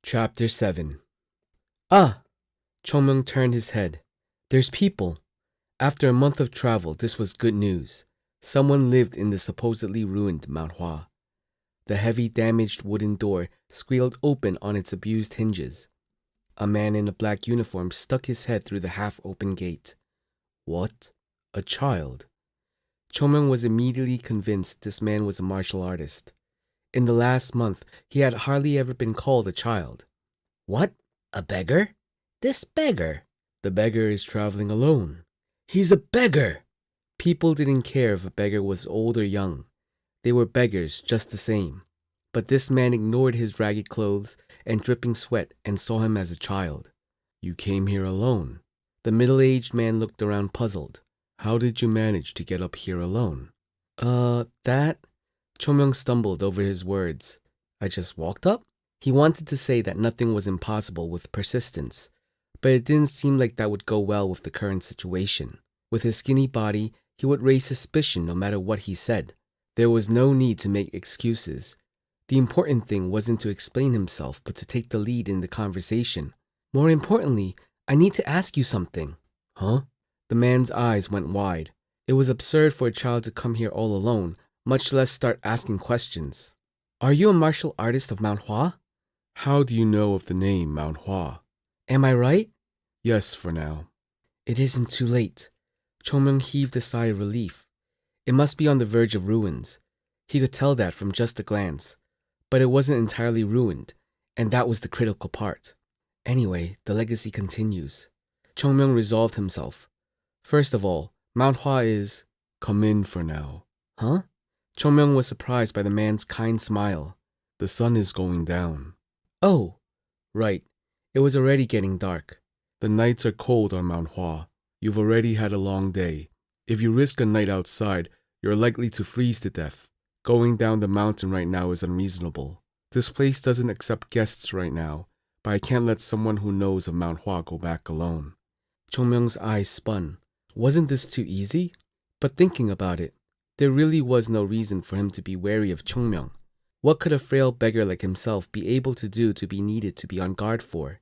Chapter 7. Ah! Chung Myeong turned his head. There's people. After a month of travel, this was good news. Someone lived in the supposedly ruined Mount Hua. The heavy, damaged wooden door squealed open on its abused hinges. A man in a black uniform stuck his head through the half-open gate. What? A child? Chung Myeong was immediately convinced this man was a martial artist. In the last month, he had hardly ever been called a child. What? A beggar? This beggar? The beggar is traveling alone. He's a beggar! People didn't care if a beggar was old or young. They were beggars just the same. But this man ignored his ragged clothes and dripping sweat and saw him as a child. You came here alone. The middle-aged man looked around puzzled. How did you manage to get up here alone? That... Chung Myeong stumbled over his words. I just walked up? He wanted to say that nothing was impossible with persistence, but it didn't seem like that would go well with the current situation. With his skinny body, he would raise suspicion no matter what he said. There was no need to make excuses. The important thing wasn't to explain himself, but to take the lead in the conversation. More importantly, I need to ask you something. Huh? The man's eyes went wide. It was absurd for a child to come here all alone, much less start asking questions. Are you a martial artist of Mount Hua? How do you know of the name Mount Hua? Am I right? Yes, for now. It isn't too late. Chung Myeong heaved a sigh of relief. It must be on the verge of ruins. He could tell that from just a glance. But it wasn't entirely ruined, and that was the critical part. Anyway, the legacy continues. Chung Myeong resolved himself. First of all, Mount Hua is... Come in for now. Huh? Chung Myeong was surprised by the man's kind smile. The sun is going down. Oh, right. It was already getting dark. The nights are cold on Mount Hua. You've already had a long day. If you risk a night outside, you're likely to freeze to death. Going down the mountain right now is unreasonable. This place doesn't accept guests right now, but I can't let someone who knows of Mount Hua go back alone. Chung Myeong's eyes spun. Wasn't this too easy? But thinking about it, there really was no reason for him to be wary of Chung Myeong. What could a frail beggar like himself be able to do to be needed to be on guard for?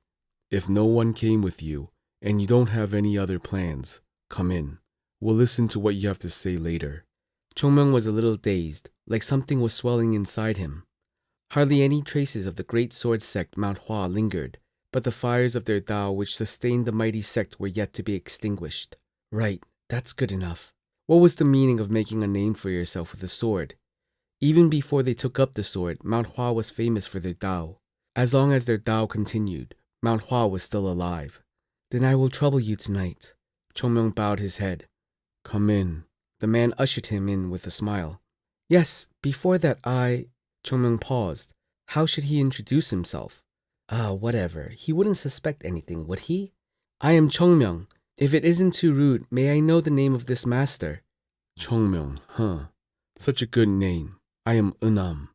If no one came with you, and you don't have any other plans, come in. We'll listen to what you have to say later. Chung Myeong was a little dazed, like something was swelling inside him. Hardly any traces of the great sword sect Mount Hua lingered, but the fires of their Tao which sustained the mighty sect were yet to be extinguished. Right, that's good enough. What was the meaning of making a name for yourself with a sword? Even before they took up the sword, Mount Hua was famous for their Tao. As long as their Tao continued, Mount Hua was still alive. Then I will trouble you tonight. Chung Myeong bowed his head. Come in. The man ushered him in with a smile. Yes, before that Chung Myeong paused. How should he introduce himself? Whatever. He wouldn't suspect anything, would he? I am Chung Myeong. If it isn't too rude, may I know the name of this master? Chung Myeong, huh? Such a good name. I am Eunam.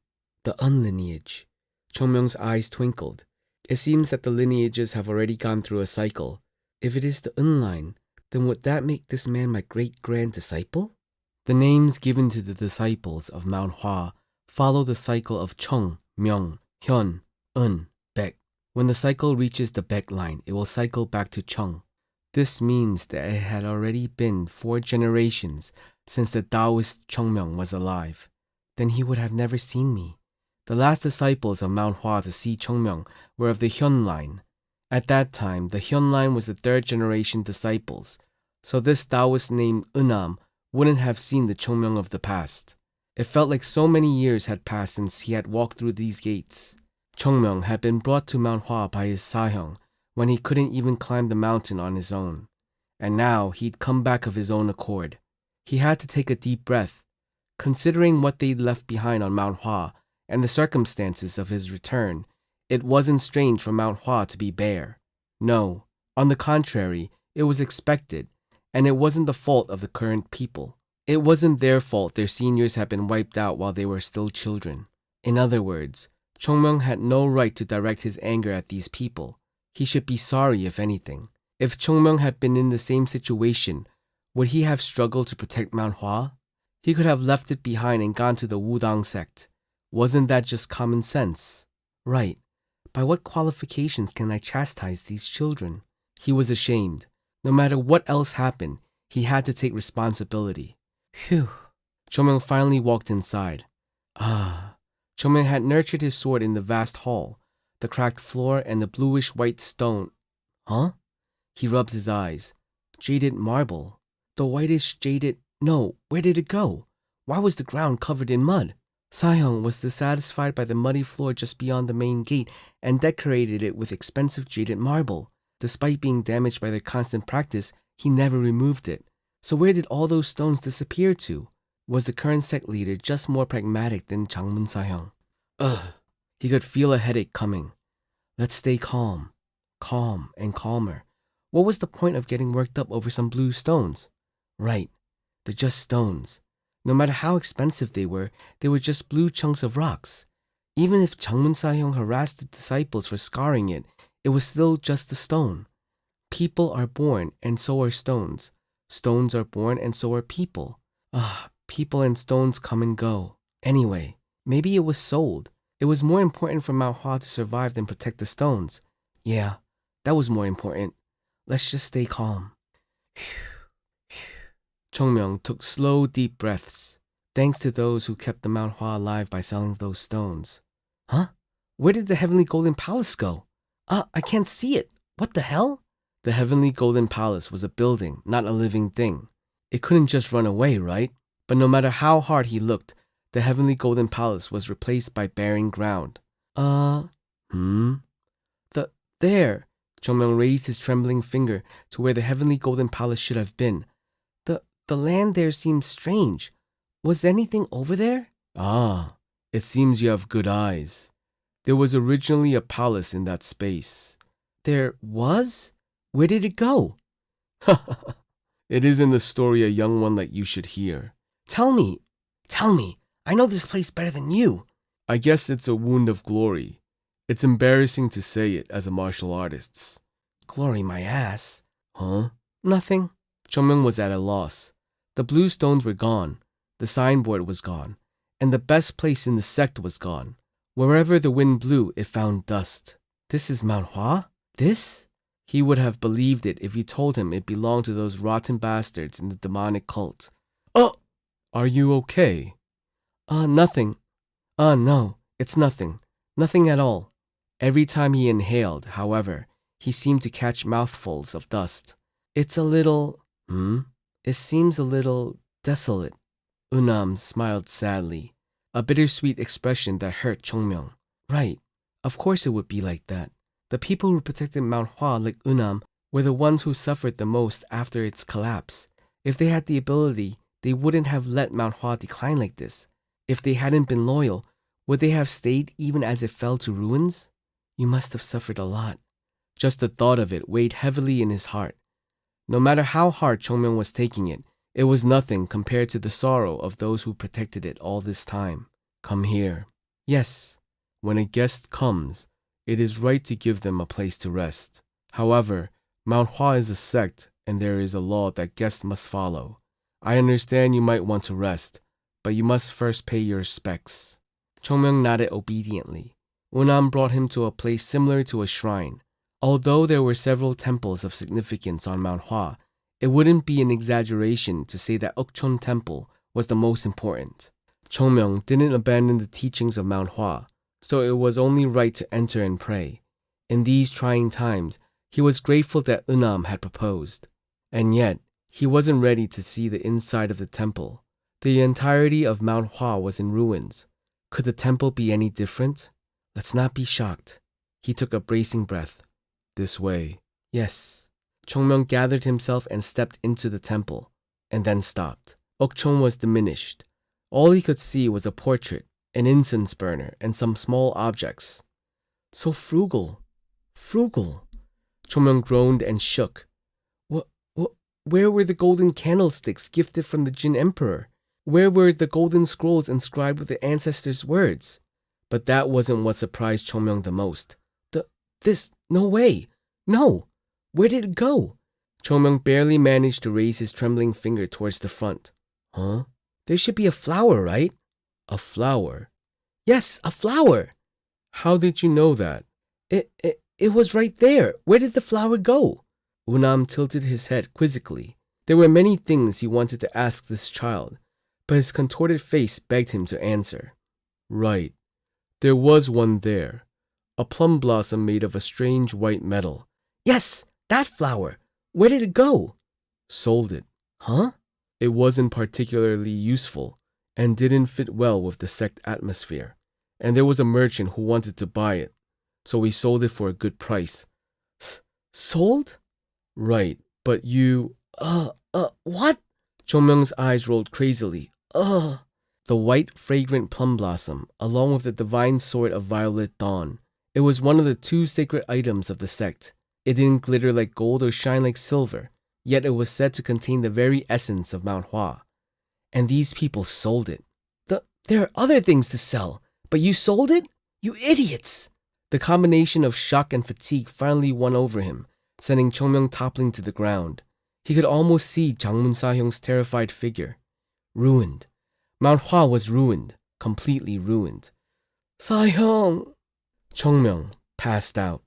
The Un lineage. Chung Myeong's eyes twinkled. It seems that the lineages have already gone through a cycle. If it is the Un line, then would that make this man my great-grand disciple? The names given to the disciples of Mount Hua follow the cycle of Chung, Myeong, Hyun, Un, Baek. When the cycle reaches the Baek line, it will cycle back to Chung. This means that it had already been 4 generations since the Taoist Chung Myeong was alive. Then he would have never seen me. The last disciples of Mount Hua to see Chung Myeong were of the Hyun line. At that time, the Hyun line was the 3rd generation disciples, so this Taoist named Eunam wouldn't have seen the Chung Myeong of the past. It felt like so many years had passed since he had walked through these gates. Chung Myeong had been brought to Mount Hua by his Sahyong when he couldn't even climb the mountain on his own. And now he'd come back of his own accord. He had to take a deep breath. Considering what they'd left behind on Mount Hua and the circumstances of his return, it wasn't strange for Mount Hua to be bare. No, on the contrary, it was expected, and it wasn't the fault of the current people. It wasn't their fault their seniors had been wiped out while they were still children. In other words, Chung Myeong had no right to direct his anger at these people. He should be sorry, if anything. If Chung Myeong had been in the same situation, would he have struggled to protect Mount Hua? He could have left it behind and gone to the Wudang sect. Wasn't that just common sense? Right. By what qualifications can I chastise these children? He was ashamed. No matter what else happened, he had to take responsibility. Phew. Chung Myeong finally walked inside. Chung Myeong had nurtured his sword in the vast hall, the cracked floor, and the bluish-white stone. Huh? He rubbed his eyes. Jaded marble. The whitish jaded... No, where did it go? Why was the ground covered in mud? Sahyong was dissatisfied by the muddy floor just beyond the main gate and decorated it with expensive jaded marble. Despite being damaged by their constant practice, he never removed it. So where did all those stones disappear to? Was the current sect leader just more pragmatic than Changmun Sahyong? He could feel a headache coming. Let's stay calm. Calm and calmer. What was the point of getting worked up over some blue stones? Right, they're just stones. No matter how expensive they were just blue chunks of rocks. Even if Changmun Sahyong harassed the disciples for scarring it, it was still just a stone. People are born, and so are stones. Stones are born, and so are people. People and stones come and go. Anyway, maybe it was sold. It was more important for Mount Hua to survive than protect the stones. Yeah, that was more important. Let's just stay calm. Chung Myeong took slow, deep breaths. Thanks to those who kept the Mount Hua alive by selling those stones. Huh? Where did the Heavenly Golden Palace go? I can't see it. What the hell? The Heavenly Golden Palace was a building, not a living thing. It couldn't just run away, right? But no matter how hard he looked, the Heavenly Golden Palace was replaced by barren ground. There. Chung Myeong raised his trembling finger to where the Heavenly Golden Palace should have been. The land there seemed strange. Was anything over there? It seems you have good eyes. There was originally a palace in that space. There was? Where did it go? It isn't a story a young one like you should hear. Tell me. I know this place better than you. I guess it's a wound of glory. It's embarrassing to say it as a martial artist. Glory my ass. Huh? Nothing. Chung Myeong was at a loss. The blue stones were gone. The signboard was gone. And the best place in the sect was gone. Wherever the wind blew, it found dust. This is Mount Hua? This? He would have believed it if you told him it belonged to those rotten bastards in the demonic cult. Oh! Are you okay? Nothing. No, it's nothing. Nothing at all. Every time he inhaled, however, he seemed to catch mouthfuls of dust. It's a little... It seems a little desolate. Unam smiled sadly, a bittersweet expression that hurt Chung Myeong. Right, of course it would be like that. The people who protected Mount Hua, like Unam, were the ones who suffered the most after its collapse. If they had the ability, they wouldn't have let Mount Hua decline like this. If they hadn't been loyal, would they have stayed even as it fell to ruins? You must have suffered a lot. Just the thought of it weighed heavily in his heart. No matter how hard Chung Myeong was taking it, it was nothing compared to the sorrow of those who protected it all this time. Come here. Yes, when a guest comes, it is right to give them a place to rest. However, Mount Hua is a sect, and there is a law that guests must follow. I understand you might want to rest, but you must first pay your respects. Chung Myeong nodded obediently. Unam brought him to a place similar to a shrine. Although there were several temples of significance on Mount Hua, it wouldn't be an exaggeration to say that Ukchon Temple was the most important. Chung Myeong didn't abandon the teachings of Mount Hua, so it was only right to enter and pray. In these trying times, he was grateful that Unam had proposed. And yet, he wasn't ready to see the inside of the temple. The entirety of Mount Hua was in ruins. Could the temple be any different? Let's not be shocked. He took a bracing breath. This way. Yes. Chung Myeong gathered himself and stepped into the temple, and then stopped. Ukchon was diminished. All he could see was a portrait, an incense burner, and some small objects. So frugal. Frugal. Chung Myeong groaned and shook. Where were the golden candlesticks gifted from the Jin Emperor? Where were the golden scrolls inscribed with the ancestors' words? But that wasn't what surprised Chung Myeong the most. No way. No. Where did it go? Chung Myeong barely managed to raise his trembling finger towards the front. Huh? There should be a flower, right? A flower? Yes, a flower. How did you know that? It was right there. Where did the flower go? Unam tilted his head quizzically. There were many things he wanted to ask this child, but his contorted face begged him to answer. Right. There was one there. A plum blossom made of a strange white metal. Yes, that flower. Where did it go? Sold it. Huh? It wasn't particularly useful and didn't fit well with the sect atmosphere. And there was a merchant who wanted to buy it, so we sold it for a good price. Sold? Right, but you... what? Chung Myeong's eyes rolled crazily. The white, fragrant plum blossom, along with the divine sword of violet dawn. It was one of the 2 sacred items of the sect. It didn't glitter like gold or shine like silver, yet it was said to contain the very essence of Mount Hua. And these people sold it. There are other things to sell, but you sold it? You idiots! The combination of shock and fatigue finally won over him, sending Chung Myeong toppling to the ground. He could almost see Jangmun Sa-hyung's terrified figure. Ruined. Mount Hua was ruined, completely ruined. Sa-hyung! Chung Myeong passed out.